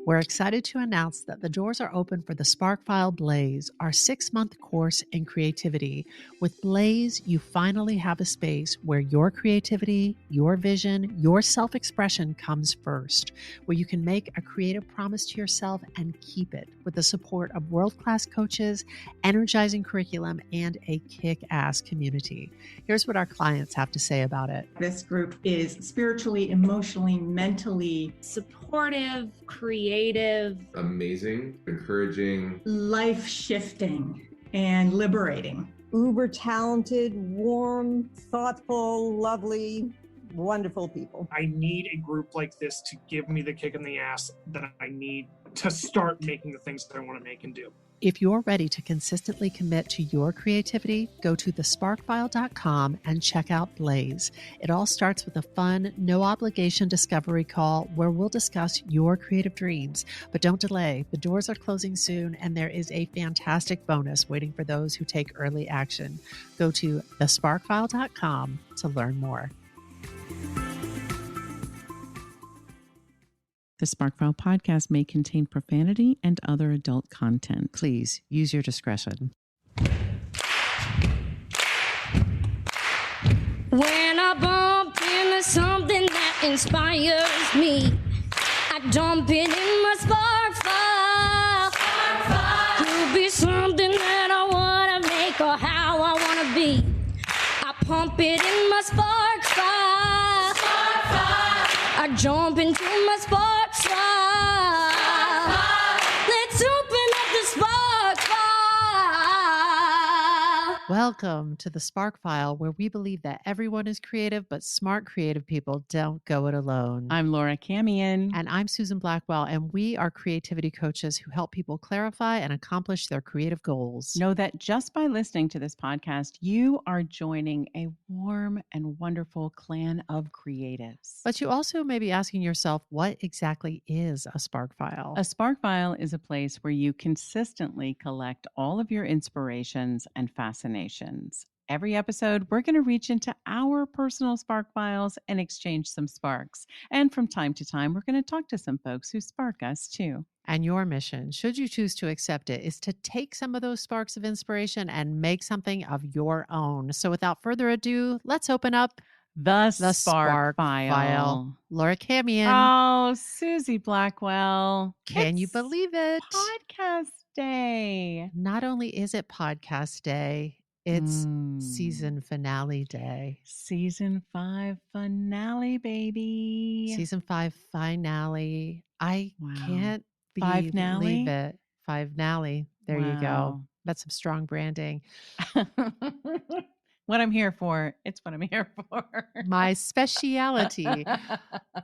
We're excited to announce that the doors are open for the SparkFile Blaze, our 6-month course in creativity. With Blaze, you finally have a space where your creativity, your vision, your self-expression comes first, where you can make a creative promise to yourself and keep it with the support of world-class coaches, energizing curriculum, and a kick-ass community. Here's what our clients have to say about it. This group is spiritually, emotionally, mentally supportive, creative, amazing, encouraging, life-shifting, and liberating. Uber talented, warm, thoughtful, lovely, wonderful people. I need a group like this to give me the kick in the ass that I need to start making the things that I want to make and do. If you're ready to consistently commit to your creativity, go to thesparkfile.com and check out Blaze. It all starts with a fun, no-obligation discovery call where we'll discuss your creative dreams. But don't delay. The doors are closing soon, and there is a fantastic bonus waiting for those who take early action. Go to thesparkfile.com to learn more. The SparkFile podcast may contain profanity and other adult content. Please use your discretion. When I bump into something that inspires me, I dump it in my SparkFile. Could be something that I want to make or how I want to be. I pump it in my SparkFile. I jump into my SparkFile. Let's open up the SparkFile. Welcome to the SparkFile, where we believe that everyone is creative, but smart creative people don't go it alone. I'm Laura Camion. And I'm Susan Blackwell, and we are creativity coaches who help people clarify and accomplish their creative goals. Know that just by listening to this podcast, you are joining a warm and wonderful clan of creatives. But you also may be asking yourself, what exactly is a SparkFile? A SparkFile is a place where you consistently collect all of your inspirations and fascinations. Every episode, we're going to reach into our personal SparkFiles and exchange some sparks. And from time to time, we're going to talk to some folks who spark us too. And your mission, should you choose to accept it, is to take some of those sparks of inspiration and make something of your own. So without further ado, let's open up the SparkFile. Laura Camion. Oh, Susie Blackwell. Can you believe it? Podcast day. Not only is it podcast day, it's season finale day. Season 5 finale, baby. Season 5 finale. I can't believe it. Finale. There you go. That's some strong branding. What I'm here for. It's what I'm here for. My speciality.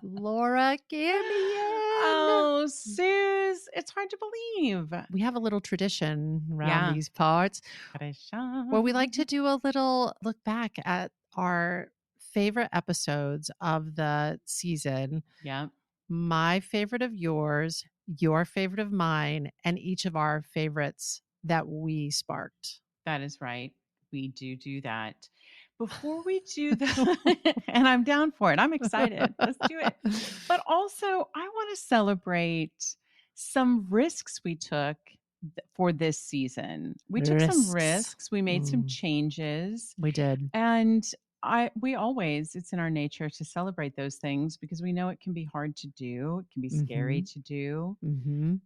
Laura Camion. Oh, Suze, it's hard to believe. We have a little tradition around these parts where we like to do a little look back at our favorite episodes of the season. Yeah. My favorite of yours, your favorite of mine, and each of our favorites that we sparked. That is right. We do that. Before we do that, and I'm down for it. I'm excited. Let's do it. But also, I want to celebrate some risks we took for this season. We took some risks. We made some changes. We did. And it's in our nature to celebrate those things because we know it can be hard to do. It can be scary to do.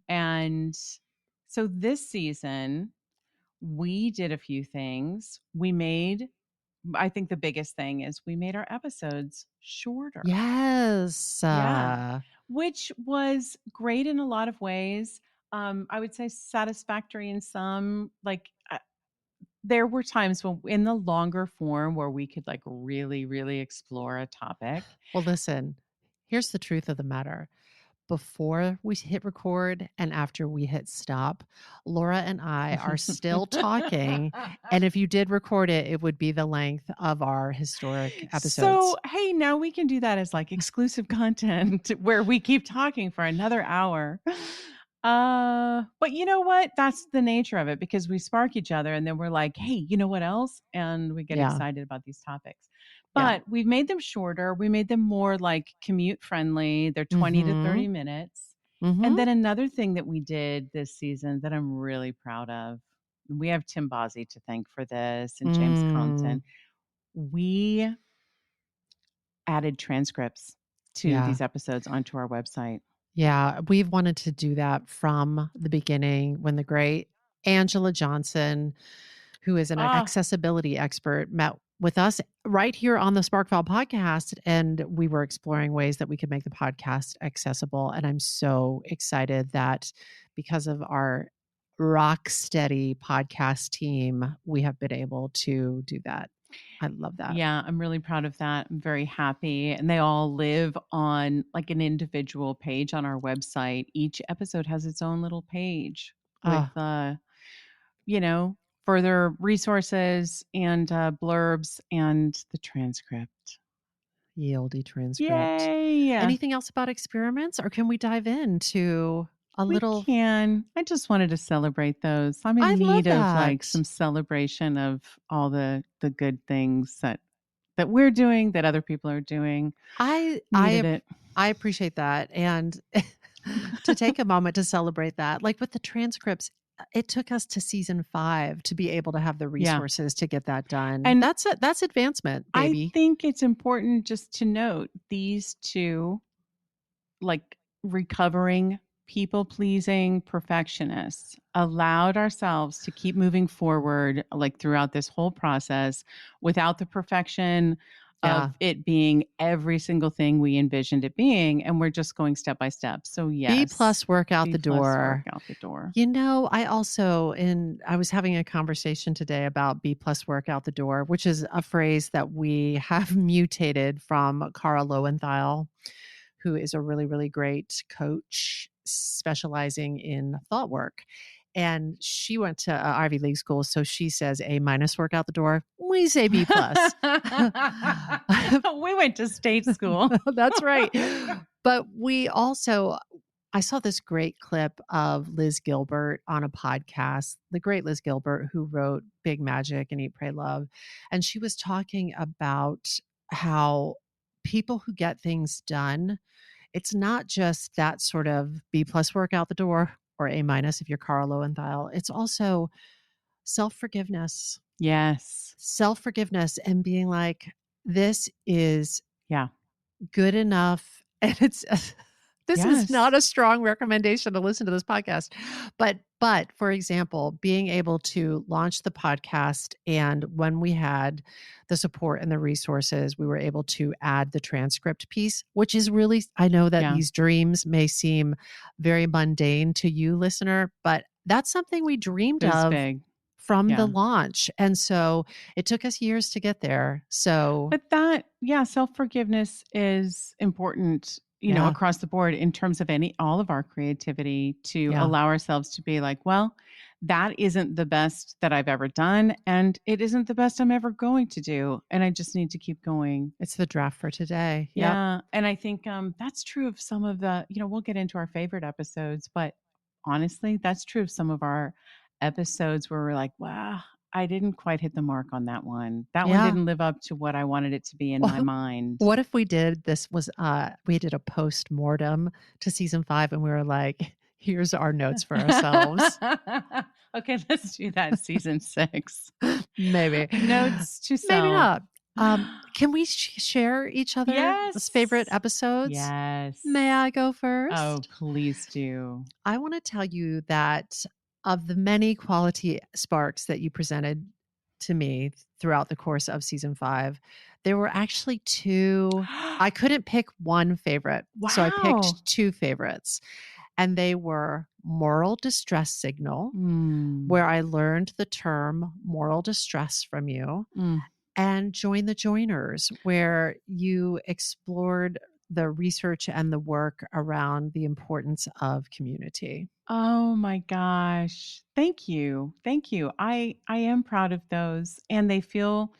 And so this season, we did a few things. I think the biggest thing is we made our episodes shorter. Yes. Which was great in a lot of ways. I would say satisfactory in some. There were times when in the longer form where we could really, really explore a topic. Well, listen, here's the truth of the matter. Before we hit record and after we hit stop, Laura and I are still talking. And if you did record it, it would be the length of our historic episodes. So, hey, now we can do that as exclusive content where we keep talking for another hour. But you know what? That's the nature of it because we spark each other and then we're like, hey, you know what else? And we get excited about these topics. But we've made them shorter. We made them more commute friendly. They're 20 to 30 minutes. And then another thing that we did this season that I'm really proud of, we have Tim Bozzi to thank for this and James Compton. We added transcripts to these episodes onto our website. Yeah, we've wanted to do that from the beginning when the great Angela Johnson, who is an accessibility expert, met with us right here on the Sparkfile podcast. And we were exploring ways that we could make the podcast accessible. And I'm so excited that because of our rock steady podcast team, we have been able to do that. I love that. Yeah, I'm really proud of that. I'm very happy. And they all live on like an individual page on our website. Each episode has its own little page with, further resources and blurbs and the transcript. Yieldy transcript. Yay! Anything else about experiments, or can we dive into little? We can. I just wanted to celebrate those. I'm in need of like some celebration of all the good things that we're doing, that other people are doing. I appreciate that, and to take a moment to celebrate that, like with the transcripts. It took us to season 5 to be able to have the resources to get that done. And that's advancement, baby. I think it's important just to note these two, like recovering, people-pleasing perfectionists, allowed ourselves to keep moving forward like throughout this whole process without the perfection of it being every single thing we envisioned it being, and we're just going step by step. So yes, B+ work out the door. Work out the door. I was having a conversation today about B+ work out the door, which is a phrase that we have mutated from Cara Lowenthal, who is a really, really great coach specializing in thought work. And she went to Ivy League school, so she says A- work out the door. We say B+. We went to state school. That's right. But I saw this great clip of Liz Gilbert on a podcast, the great Liz Gilbert, who wrote Big Magic and Eat, Pray, Love. And she was talking about how people who get things done, it's not just that sort of B+ work out the door, or A- if you're Cara Lowenthal. It's also self-forgiveness. Yes. Self-forgiveness and being like, this is good enough. And it's this is not a strong recommendation to listen to this podcast. But for example, being able to launch the podcast, and when we had the support and the resources, we were able to add the transcript piece, which is really, I know that these dreams may seem very mundane to you, listener, but that's something we dreamed of from the launch. And so it took us years to get there. But that, self-forgiveness is important, across the board in terms of all of our creativity, to allow ourselves to be like, well, that isn't the best that I've ever done, and it isn't the best I'm ever going to do, and I just need to keep going. It's the draft for today. Yeah. And I think that's true of some of the, we'll get into our favorite episodes, but honestly, that's true of some of our episodes where we're like, wow, I didn't quite hit the mark on that one. That one didn't live up to what I wanted it to be in my mind. What if we did we did a post-mortem to season 5, and we were like, here's our notes for ourselves. Okay, let's do that season 6. Maybe. Notes to self. Maybe not. Can we share each other's favorite episodes? Yes. May I go first? Oh, please do. I want to tell you that of the many quality sparks that you presented to me throughout the course of season 5, there were actually 2. I couldn't pick one favorite. Wow. So I picked 2 favorites. And they were Moral Distress Signal, where I learned the term moral distress from you, and Join the Joiners, where you explored the research and the work around the importance of community. Oh my gosh. Thank you. Thank you. I am proud of those, and they feel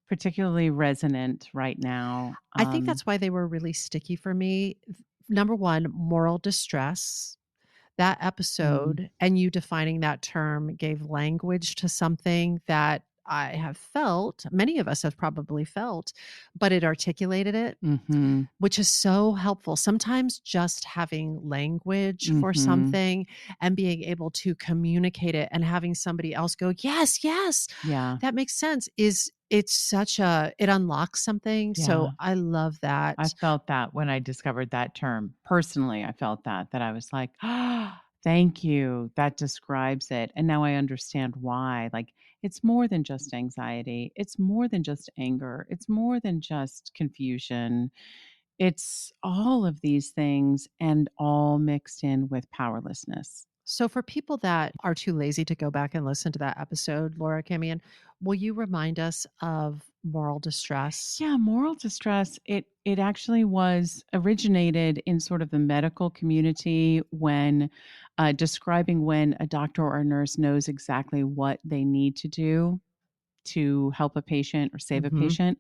particularly resonant right now. I think that's why they were really sticky for me. Number one, moral distress. That episode and you defining that term gave language to something that I have felt, many of us have probably felt, but it articulated it, which is so helpful. Sometimes just having language for something and being able to communicate it and having somebody else go, yes, that makes sense, it unlocks something. So I love that. I felt that when I discovered that term. Personally, I felt that I was like, thank you. That describes it. And now I understand why. Like, it's more than just anxiety. It's more than just anger. It's more than just confusion. It's all of these things and all mixed in with powerlessness. So for people that are too lazy to go back and listen to that episode, Laura Camion, will you remind us of moral distress? Yeah, moral distress, it actually was originated in sort of the medical community when describing when a doctor or a nurse knows exactly what they need to do to help a patient or save a patient,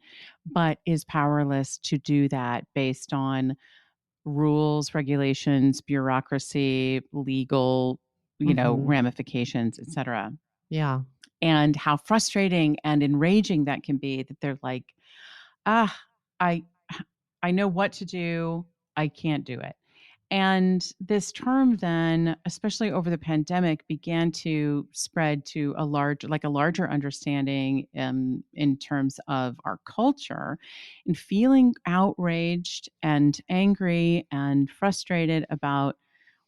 but is powerless to do that based on rules, regulations, bureaucracy, legal, ramifications, etc. Yeah. And how frustrating and enraging that can be, that they're like, I know what to do. I can't do it. And this term then, especially over the pandemic, began to spread to a larger understanding in terms of our culture, and feeling outraged and angry and frustrated about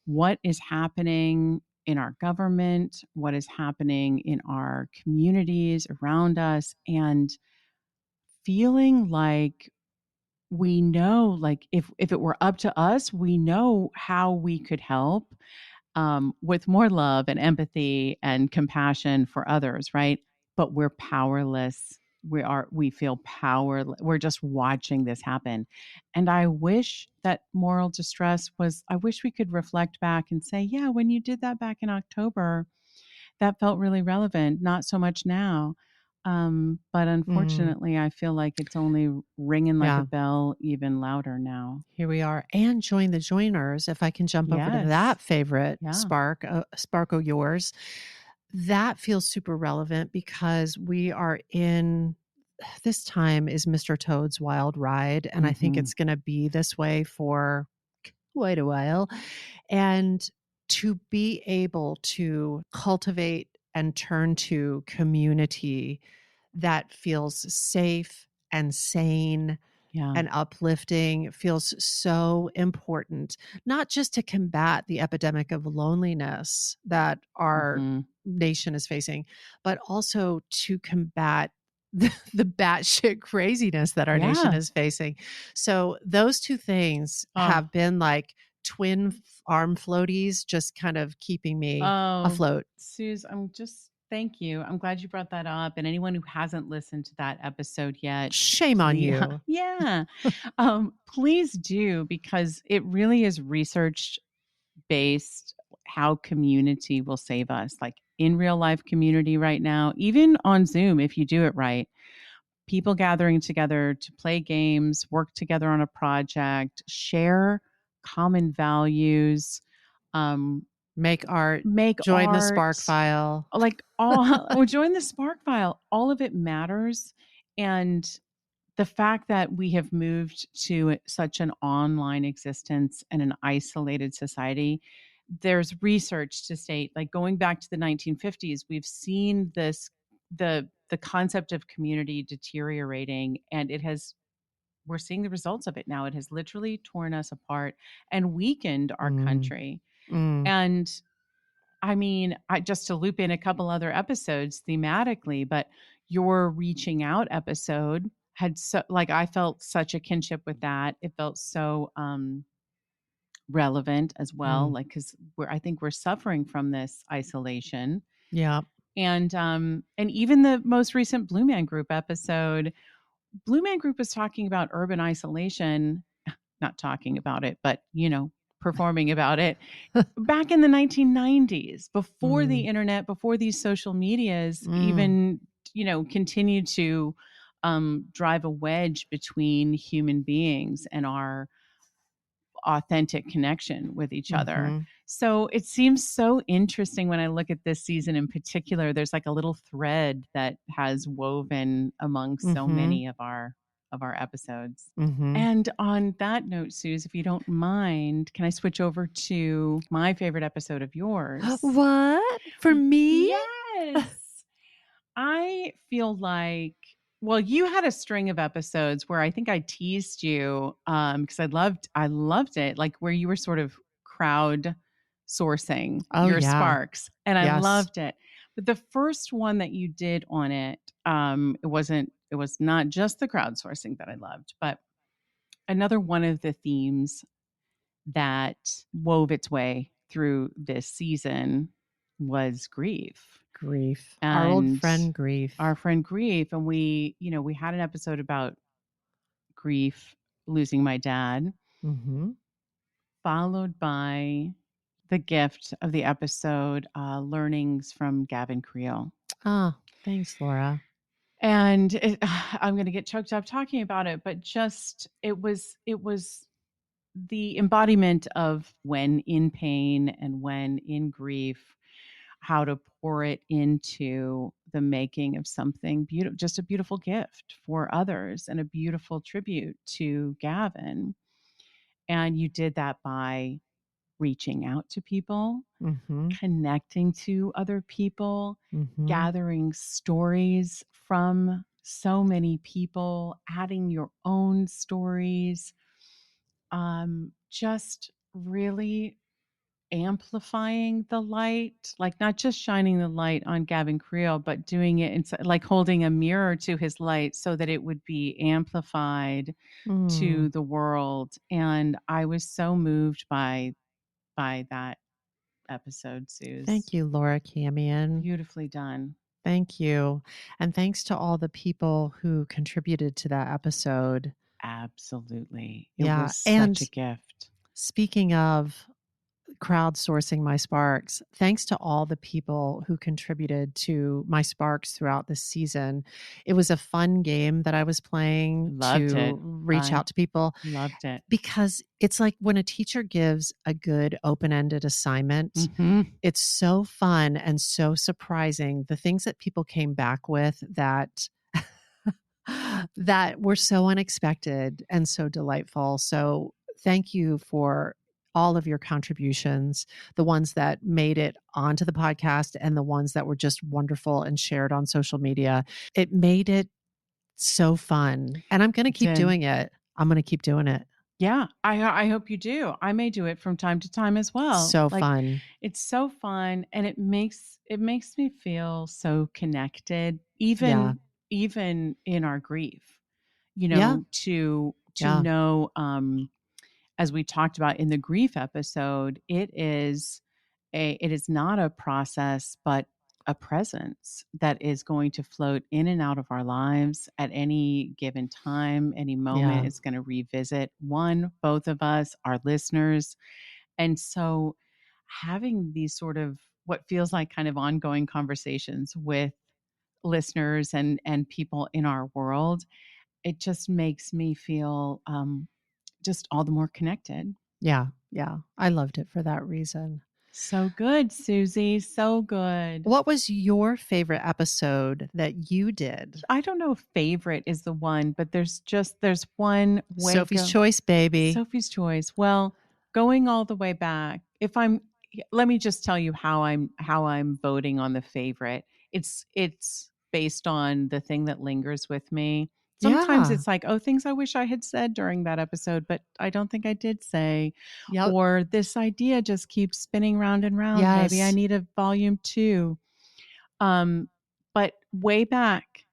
what is happening in our government, what is happening in our communities around us, and feeling like we know, like if it were up to us, we know how we could help with more love and empathy and compassion for others, right? But we're powerless. We feel powerless. We're just watching this happen. And I wish that moral distress I wish we could reflect back and say, yeah, when you did that back in October, that felt really relevant. Not so much now. But unfortunately, I feel like it's only ringing like a bell, even louder now. Here we are. And join the joiners. If I can jump over to that favorite spark of yours, that feels super relevant because we are in, this time is Mr. Toad's wild ride. And I think it's going to be this way for quite a while. And to be able to cultivate and turn to community that feels safe and sane and uplifting feels so important, not just to combat the epidemic of loneliness that our nation is facing, but also to combat the batshit craziness that our nation is facing. So those two things have been like twin arm floaties, just kind of keeping me afloat. Suze, thank you. I'm glad you brought that up. And anyone who hasn't listened to that episode yet, shame on you. Yeah. Please do, because it really is research based how community will save us. Like in real life community right now, even on Zoom, if you do it right, people gathering together to play games, work together on a project, share common values, make art, join the Spark File. Like join the Spark File. All of it matters. And the fact that we have moved to such an online existence and an isolated society, there's research to state, like going back to the 1950s, we've seen the concept of community deteriorating, and we're seeing the results of it now. It has literally torn us apart and weakened our country. And I mean, just to loop in a couple other episodes thematically, but your reaching out episode had I felt such a kinship with that. It felt so relevant as well, like, because I think we're suffering from this isolation. Yeah. And even the most recent Blue Man Group episode, Blue Man Group was talking about urban isolation, not talking about it, but performing about it back in the 1990s, before the internet, before these social medias even, continued to drive a wedge between human beings and our authentic connection with each other. So it seems so interesting when I look at this season in particular. There's like a little thread that has woven among so many of our episodes. And on that note, Suze, if you don't mind, can I switch over to my favorite episode of yours? What? For me? Yes. I feel like, well, you had a string of episodes where I think I teased you because I loved it, like where you were sort of crowd sourcing your sparks, and I loved it. But the first one that you did on it, it was not just the crowdsourcing that I loved, but another one of the themes that wove its way through this season was grief. And our old friend Grief. Our friend Grief. And we had an episode about grief, losing my dad, followed by the gift of the episode, learnings from Gavin Creel. Oh, thanks, Laura. And I'm going to get choked up talking about it, but just it was the embodiment of when in pain and when in grief, how to pour it into the making of something beautiful, just a beautiful gift for others and a beautiful tribute to Gavin. And you did that by reaching out to people, connecting to other people, gathering stories from so many people, adding your own stories, just really amplifying the light, like not just shining the light on Gavin Creel, but doing it inside, like holding a mirror to his light so that it would be amplified to the world. And I was so moved by that episode, Suze. Thank you, Laura Camion. Beautifully done. Thank you. And thanks to all the people who contributed to that episode. Absolutely. It was such a gift. Speaking of crowdsourcing my sparks, thanks to all the people who contributed to my sparks throughout this season. It was a fun game that I was playing reach out to people. Loved it. Because it's like when a teacher gives a good open-ended assignment, it's so fun and so surprising. The things that people came back with that were so unexpected and so delightful. So thank you for all of your contributions, the ones that made it onto the podcast and the ones that were just wonderful and shared on social media. It made it so fun. And I'm going to keep doing it. I'm going to keep doing it. Yeah, I hope you do. I may do it from time to time as well. So fun. It's so fun, and it makes me feel so connected, even in our grief. To know, as we talked about in the grief episode, it is not a process, but a presence that is going to float in and out of our lives at any given time, any moment. It's going to revisit both of us, our listeners. And so having these sort of what feels like kind of ongoing conversations with listeners and people in our world, it just makes me feel just all the more connected. Yeah. I loved it for that reason. So good, Susie. So good. What was your favorite episode that you did? I don't know if favorite is the one, but there's one. Sophie's Choice, baby. Sophie's Choice. Well, going all the way back, let me just tell you how I'm voting on the favorite. It's based on the thing that lingers with me. Sometimes it's like, things I wish I had said during that episode, but I don't think I did say. Yep. Or this idea just keeps spinning round and round. Yes. Maybe I need a volume 2. But way back,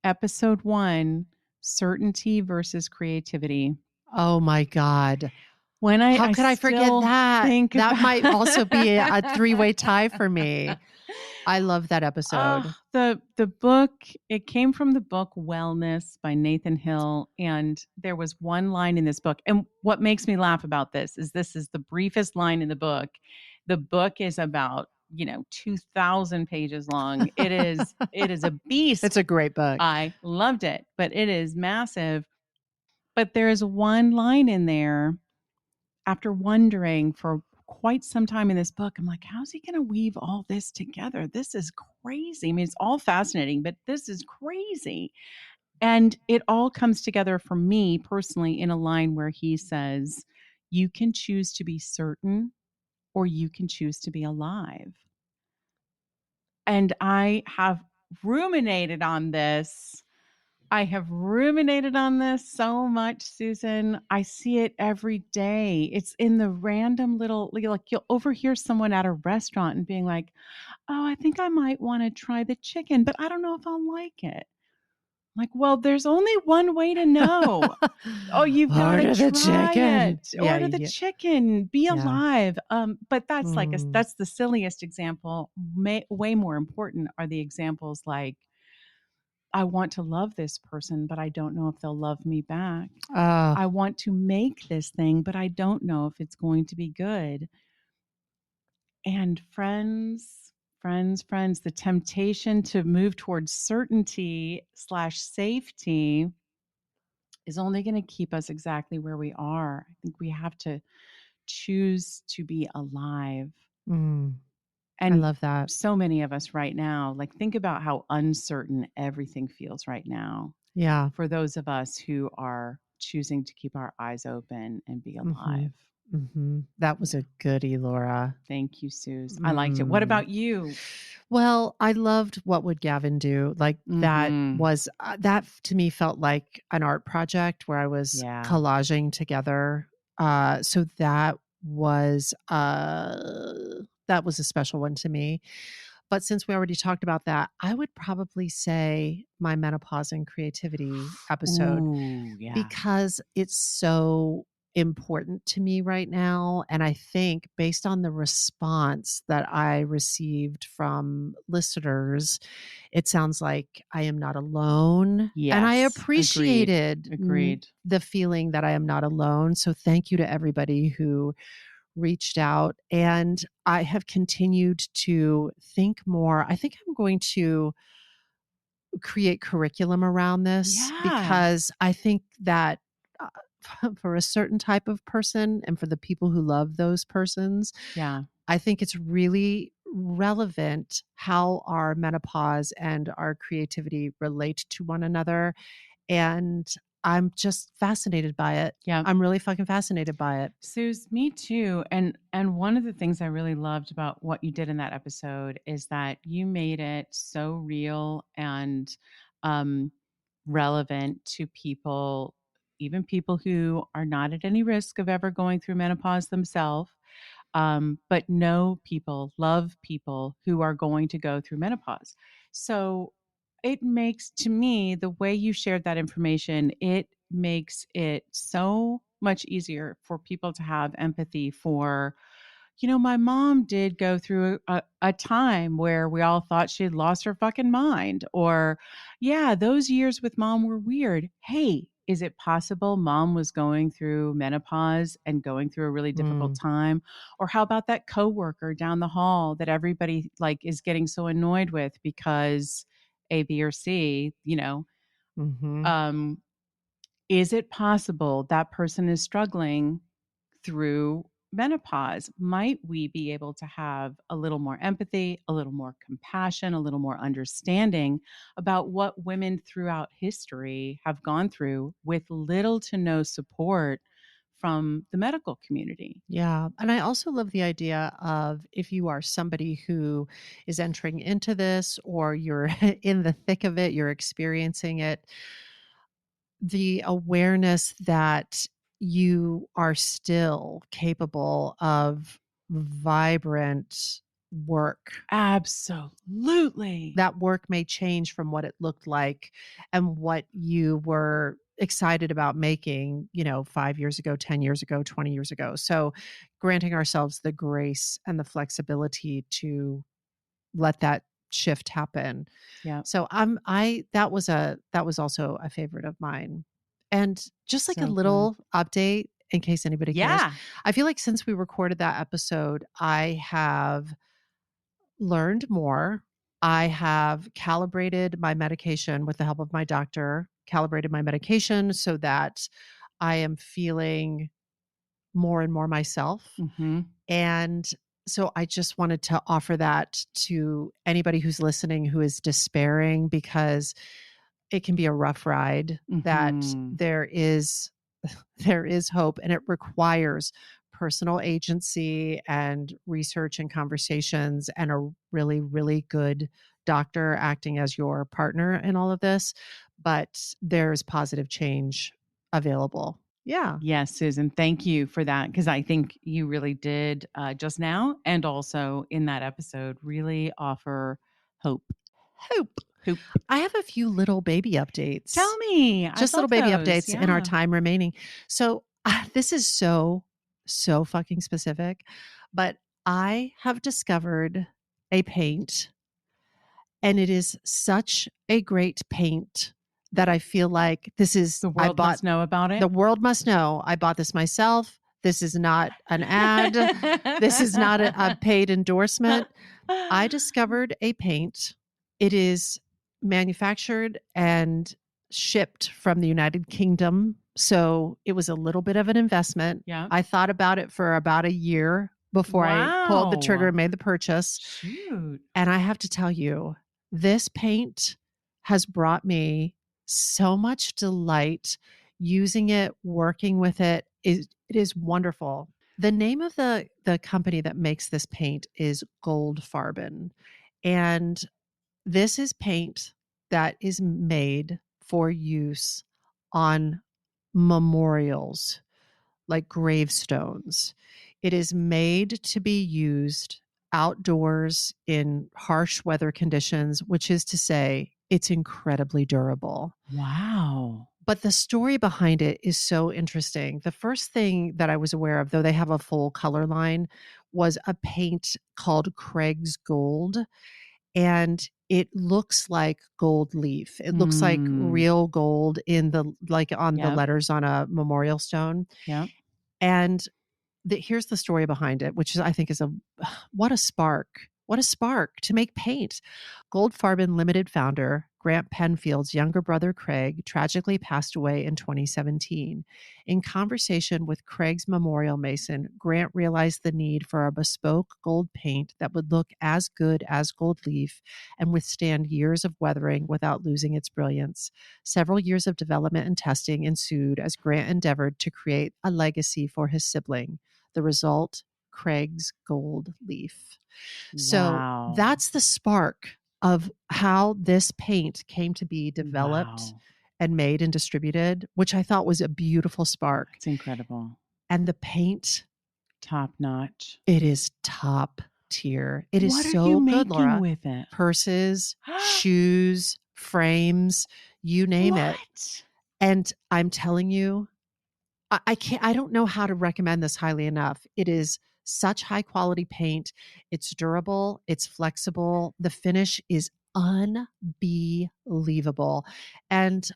episode 1, certainty versus creativity. Oh my God. How could I forget that? That might also be a 3-way tie for me. I love that episode. The book, it came from the book Wellness by Nathan Hill. And there was one line in this book. And what makes me laugh about this is the briefest line in the book. The book is about, 2,000 pages long. It is a beast. It's a great book. I loved it, but it is massive. But there is one line in there after wondering for quite some time in this book, I'm like, how's he going to weave all this together? This is crazy. I mean, it's all fascinating, but this is crazy. And it all comes together for me personally in a line where he says, you can choose to be certain or you can choose to be alive. And I have ruminated on this. I have ruminated on this so much, Susan. I see it every day. It's in the random little, like you'll overhear someone at a restaurant and being like, oh, I think I might want to try the chicken, but I don't know if I'll like it. Like, well, there's only one way to know. Oh, you've got to try it. Yeah, Order the chicken. Be Yeah. alive. But that's like that's the silliest example. Way more important are the examples like, I want to love this person, but I don't know if they'll love me back. I want to make this thing, but I don't know if it's going to be good. And friends, the temptation to move towards certainty / safety is only going to keep us exactly where we are. I think we have to choose to be alive. And I love that. So many of us right now, like think about how uncertain everything feels right now. Yeah. For those of us who are choosing to keep our eyes open and be alive. That was a goodie, Laura. Thank you, Suze. I liked it. What about you? Well, I loved What Would Gavin Do? Like that was, that to me felt like an art project where I was collaging together. So that was a special one to me. But since we already talked about that, I would probably say my menopause and creativity episode. Ooh, yeah. Because it's so important to me right now. And I think based on the response that I received from listeners, it sounds like I am not alone. Yes, and I appreciated agreed. The feeling that I am not alone. So thank you to everybody who reached out. And I have continued to think more. I think I'm going to create curriculum around this because I think that for a certain type of person and for the people who love those persons, I think it's really relevant how our menopause and our creativity relate to one another. And I'm just fascinated by it. Yeah. I'm really fucking fascinated by it. Suze, me too. And one of the things I really loved about what you did in that episode is that you made it so real and relevant to people, even people who are not at any risk of ever going through menopause themselves, but know people, love people who are going to go through menopause. So it makes, to me, the way you shared that information, it makes it so much easier for people to have empathy for, my mom did go through a time where we all thought she had lost her fucking mind. Or, those years with mom were weird. Hey, is it possible mom was going through menopause and going through a really difficult time? Or how about that coworker down the hall that everybody is getting so annoyed with because A, B, or C, is it possible that person is struggling through menopause? Might we be able to have a little more empathy, a little more compassion, a little more understanding about what women throughout history have gone through with little to no support from the medical community? Yeah. And I also love the idea of if you are somebody who is entering into this or you're in the thick of it, you're experiencing it, the awareness that you are still capable of vibrant work. Absolutely. That work may change from what it looked like and what you were excited about making, 5 years ago, 10 years ago, 20 years ago. So granting ourselves the grace and the flexibility to let that shift happen. Yeah. So that was also a favorite of mine. And just like So a little update in case anybody cares. Yeah. I feel like since we recorded that episode, I have learned more. I have calibrated my medication with the help of my doctor, calibrated my medication so that I am feeling more and more myself. Mm-hmm. And so I just wanted to offer that to anybody who's listening who is despairing, because it can be a rough ride, that Mm-hmm. there is hope, and it requires personal agency and research and conversations and a really, really good doctor acting as your partner in all of this. But there's positive change available. Yeah. Yes, Susan, thank you for that, because I think you really did just now and also in that episode really offer hope. Hope. Hope. I have a few little baby updates. Tell me. Just little baby updates in our time remaining. So this is so fucking specific, but I have discovered a paint, and it is such a great paint that I feel like this is The world must know about it. The world must know. I bought this myself. This is not an ad. This is not a paid endorsement. I discovered a paint. It is manufactured and shipped from the United Kingdom. So it was a little bit of an investment. Yeah. I thought about it for about a year before I pulled the trigger and made the purchase. Shoot. And I have to tell you, this paint has brought me so much delight using it, working with it. It is wonderful. The name of the company that makes this paint is Goldfarben. And this is paint that is made for use on memorials, like gravestones. It is made to be used outdoors in harsh weather conditions, which is to say, it's incredibly durable. Wow. But the story behind it is so interesting. The first thing that I was aware of, though they have a full color line, was a paint called Craig's Gold. And it looks like gold leaf. It looks like real gold on the letters on a memorial stone. Yeah. And here's the story behind it, which I think is what a spark to make paint. Goldfarben Limited founder Grant Penfield's younger brother Craig tragically passed away in 2017. In conversation with Craig's memorial mason, Grant realized the need for a bespoke gold paint that would look as good as gold leaf and withstand years of weathering without losing its brilliance. Several years of development and testing ensued as Grant endeavored to create a legacy for his sibling. The result, Craig's Gold Leaf. So that's the spark of how this paint came to be developed and made and distributed, which I thought was a beautiful spark. It's incredible. And the paint, top notch. It is top tier. It is what so are you good, making Laura. With it? Purses, shoes, frames, you name it. And I'm telling you, I don't know how to recommend this highly enough. It is such high quality paint. It's durable. It's flexible. The finish is unbelievable. And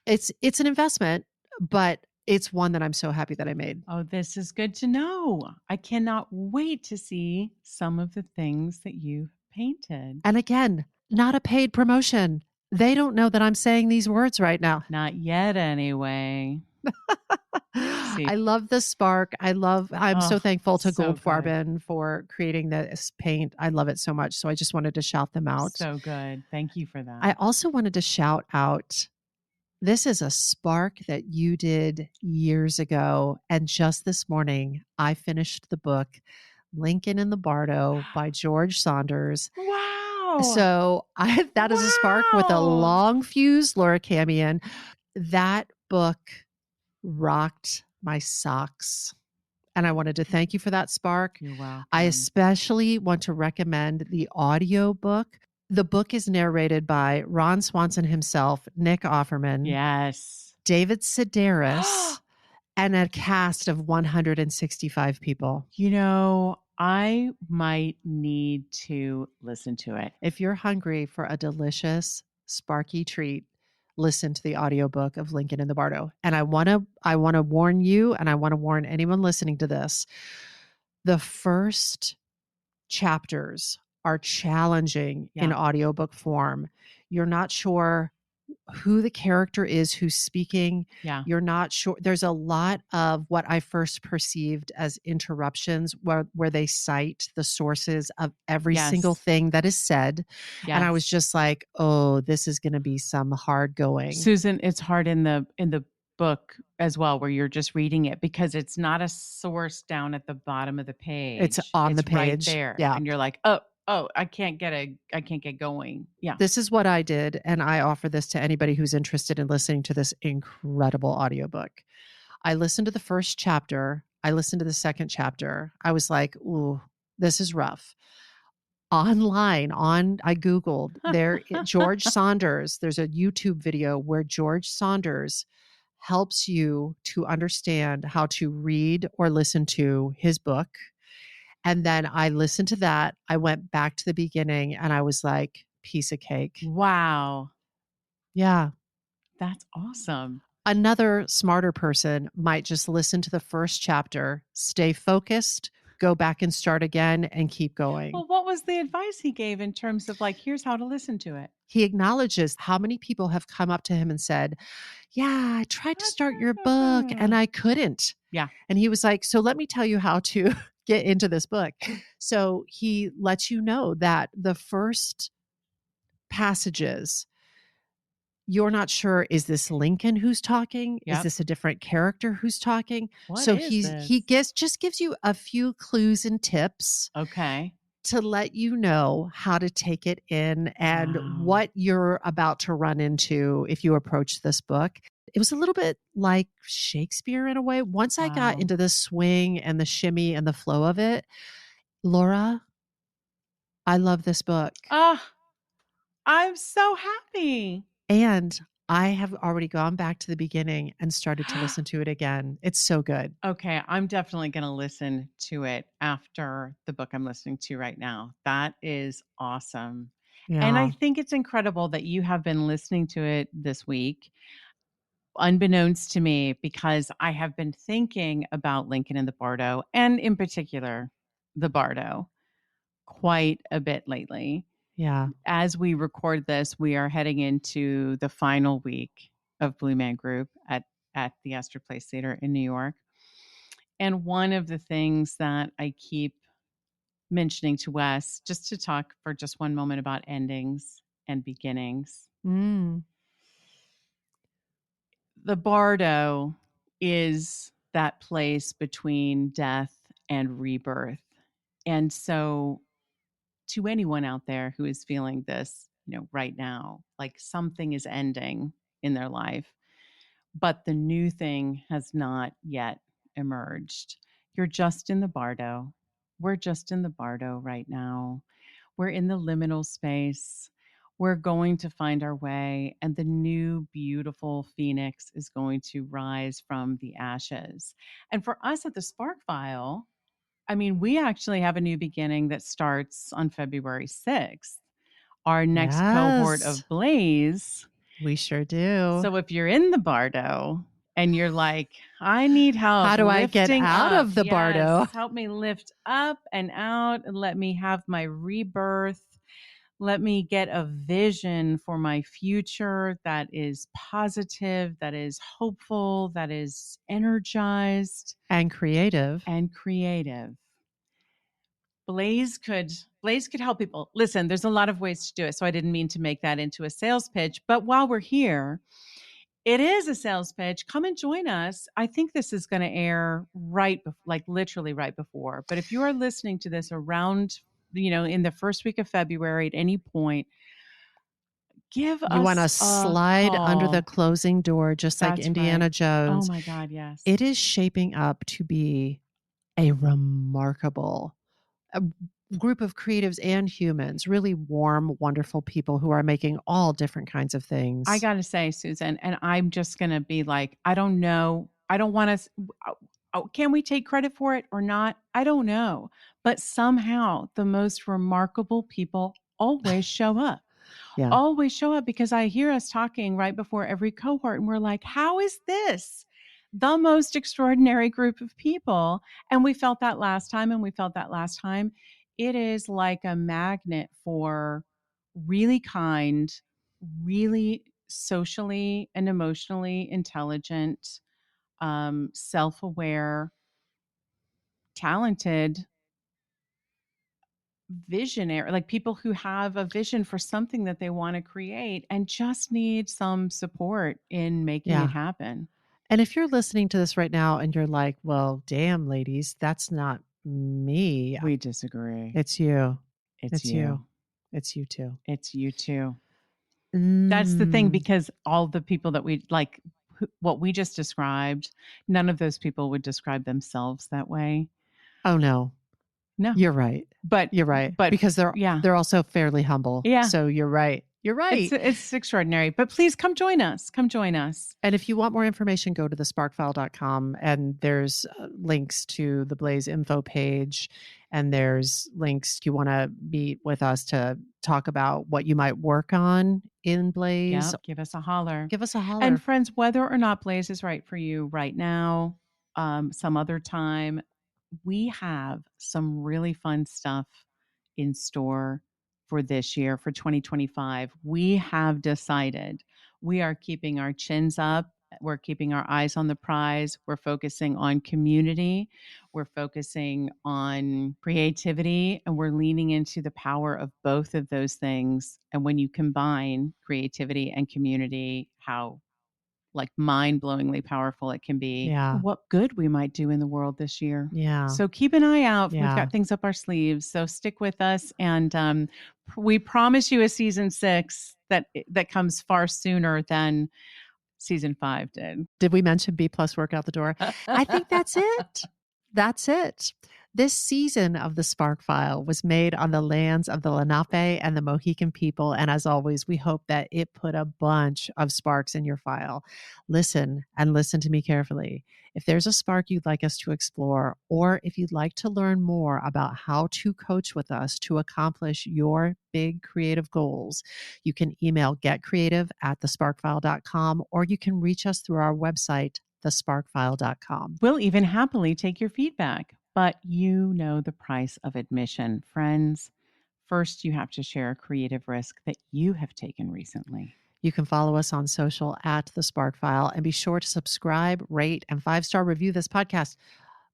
it's an investment, but it's one that I'm so happy that I made. Oh, this is good to know. I cannot wait to see some of the things that you've painted. And again, not a paid promotion. They don't know that I'm saying these words right now. Not yet, anyway. I love the spark. I'm so thankful to Goldfarben for creating this paint. I love it so much. So I just wanted to shout them out. So good. Thank you for that. I also wanted to shout out, this is a spark that you did years ago. And just this morning, I finished the book, Lincoln in the Bardo by George Saunders. Wow. So that is a spark with a long fuse, Laura Camion. That book rocked my socks. And I wanted to thank you for that spark. You're welcome. I especially want to recommend the audio book. The book is narrated by Ron Swanson himself, Nick Offerman, yes, David Sedaris, and a cast of 165 people. You know, I might need to listen to it. If you're hungry for a delicious, sparky treat, listen to the audiobook of Lincoln in the Bardo. And I want to warn you, and I want to warn anyone listening to this. The first chapters are challenging in audiobook form. You're not sure who the character is who's speaking. Yeah. You're not sure. There's a lot of what I first perceived as interruptions where they cite the sources of every single Yes. thing that is said. Yes. And I was just like, oh, this is going to be some hard going. Susan, it's hard in the book as well, where you're just reading it, because it's not a source down at the bottom of the page. It's on the right page. there. Yeah. And you're like, oh, I can't get going. Yeah. This is what I did, and I offer this to anybody who's interested in listening to this incredible audiobook. I listened to the first chapter. I listened to the second chapter. I was like, ooh, this is rough. I Googled George Saunders. There's a YouTube video where George Saunders helps you to understand how to read or listen to his book. And then I listened to that. I went back to the beginning and I was like, piece of cake. Wow. Yeah. That's awesome. Another smarter person might just listen to the first chapter, stay focused, go back and start again and keep going. Well, what was the advice he gave in terms of like, here's how to listen to it? He acknowledges how many people have come up to him and said, yeah, I tried to start your book and I couldn't. Yeah. And he was like, so let me tell you how to get into this book. So he lets you know that the first passages, you're not sure, is this Lincoln who's talking? Yep. Is this a different character who's talking? What so is he just gives you a few clues and tips. Okay. To let you know how to take it in and Wow. what you're about to run into if you approach this book. It was a little bit like Shakespeare in a way. Once I got Wow. into the swing and the shimmy and the flow of it, Laura, I love this book. I'm so happy. And I have already gone back to the beginning and started to listen to it again. It's so good. Okay, I'm definitely going to listen to it after the book I'm listening to right now. That is awesome. Yeah. And I think it's incredible that you have been listening to it this week, unbeknownst to me, because I have been thinking about Lincoln and the Bardo, and in particular, the Bardo, quite a bit lately. Yeah. As we record this, we are heading into the final week of Blue Man Group at the Astor Place Theater in New York. And one of the things that I keep mentioning to Wes, just to talk for just one moment about endings and beginnings. Mm. The Bardo is that place between death and rebirth. And so to anyone out there who is feeling this, right now, like something is ending in their life, but the new thing has not yet emerged. You're just in the Bardo. We're just in the Bardo right now. We're in the liminal space. We're going to find our way, and the new beautiful phoenix is going to rise from the ashes. And for us at the Spark File, I mean, we actually have a new beginning that starts on February 6th. Our next cohort of Blaze. We sure do. So if you're in the Bardo and you're like, I need help. How do I get out up. of the Bardo? Help me lift up and out and let me have my rebirth. Let me get a vision for my future that is positive, that is hopeful, that is energized. And creative. Blaze could help people. Listen, there's a lot of ways to do it. So I didn't mean to make that into a sales pitch. But while we're here, it is a sales pitch. Come and join us. I think this is going to air literally right before. But if you are listening to this around, in the first week of February at any point, give us. You want to slide call. under the closing door, just like Indiana Jones. Oh my God, yes. It is shaping up to be a remarkable group of creatives and humans, really warm, wonderful people who are making all different kinds of things. I got to say, Susan, and I'm just going to be like, I don't know. I don't want to. Can we take credit for it or not? I don't know. But somehow the most remarkable people always show up. Yeah. Always show up, because I hear us talking right before every cohort and we're like, how is this the most extraordinary group of people? And we felt that last time, It is like a magnet for really kind, really socially and emotionally intelligent, self-aware, talented, visionary, like people who have a vision for something that they want to create and just need some support in making it happen. And if you're listening to this right now and you're like, well, damn, ladies, that's not me. We disagree. It's you. It's you. It's you too. It's you too. That's the thing, because all the people that we like, what we just described, none of those people would describe themselves that way. Oh, no. No. You're right. But you're right. But because they're also fairly humble. Yeah. So you're right. You're right. It's extraordinary. But please come join us. Come join us. And if you want more information, go to thesparkfile.com, and there's links to the Blaze info page, and there's links you want to meet with us to talk about what you might work on in Blaze. Yep. Give us a holler. Give us a holler. And friends, whether or not Blaze is right for you right now, some other time, we have some really fun stuff in store for this year, for 2025. We have decided we are keeping our chins up. We're keeping our eyes on the prize. We're focusing on community. We're focusing on creativity, and we're leaning into the power of both of those things. And when you combine creativity and community, how like mind-blowingly powerful it can be. Yeah. What good we might do in the world this year. Yeah. So keep an eye out. Yeah. We've got things up our sleeves. So stick with us. And we promise you a season 6 that comes far sooner than season 5 did. Did we mention B+ work out the door? I think that's it. That's it. This season of the Spark File was made on the lands of the Lenape and the Mohican people. And as always, we hope that it put a bunch of sparks in your file. Listen to me carefully. If there's a spark you'd like us to explore, or if you'd like to learn more about how to coach with us to accomplish your big creative goals, you can email getcreative@thesparkfile.com, or you can reach us through our website, thesparkfile.com. We'll even happily take your feedback. But you know the price of admission. Friends, first you have to share a creative risk that you have taken recently. You can follow us on social @The Spark File, and be sure to subscribe, rate, and 5-star review this podcast.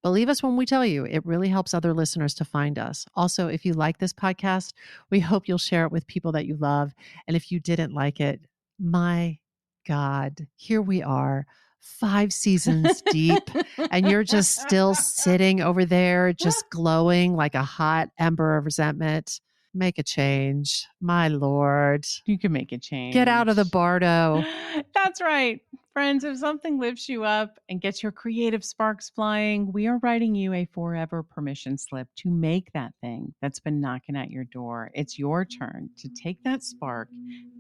Believe us when we tell you, it really helps other listeners to find us. Also, if you like this podcast, we hope you'll share it with people that you love. And if you didn't like it, my God, here we are, 5 seasons deep, and you're just still sitting over there, just glowing like a hot ember of resentment. Make a change. My Lord. You can make a change. Get out of the bardo. That's right. Friends, if something lifts you up and gets your creative sparks flying, we are writing you a forever permission slip to make that thing that's been knocking at your door. It's your turn to take that spark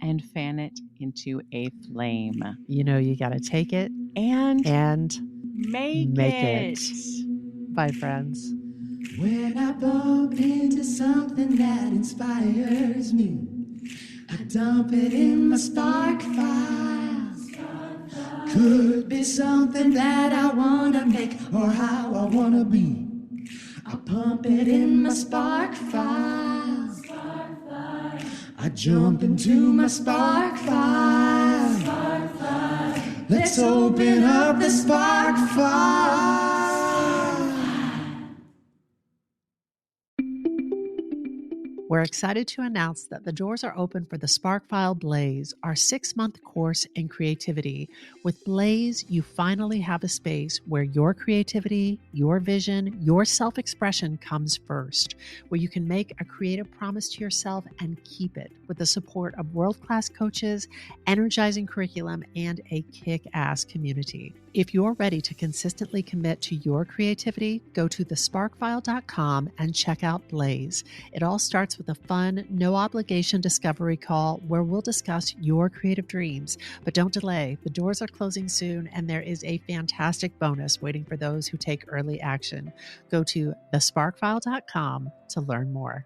and fan it into a flame. You know, you got to take it and make it. Bye, friends. When I bump into something that inspires me, I dump it in my spark file. Could be something that I want to make or how I want to be. I pump it in my spark file. I jump into my spark file. Let's open up the spark file. We're excited to announce that the doors are open for the Spark File Blaze, our 6-month course in creativity. With Blaze, you finally have a space where your creativity, your vision, your self-expression comes first, where you can make a creative promise to yourself and keep it with the support of world-class coaches, energizing curriculum, and a kick-ass community. If you're ready to consistently commit to your creativity, go to thesparkfile.com and check out Blaze. It all starts with a fun, no-obligation discovery call where we'll discuss your creative dreams. But don't delay. The doors are closing soon, and there is a fantastic bonus waiting for those who take early action. Go to thesparkfile.com to learn more.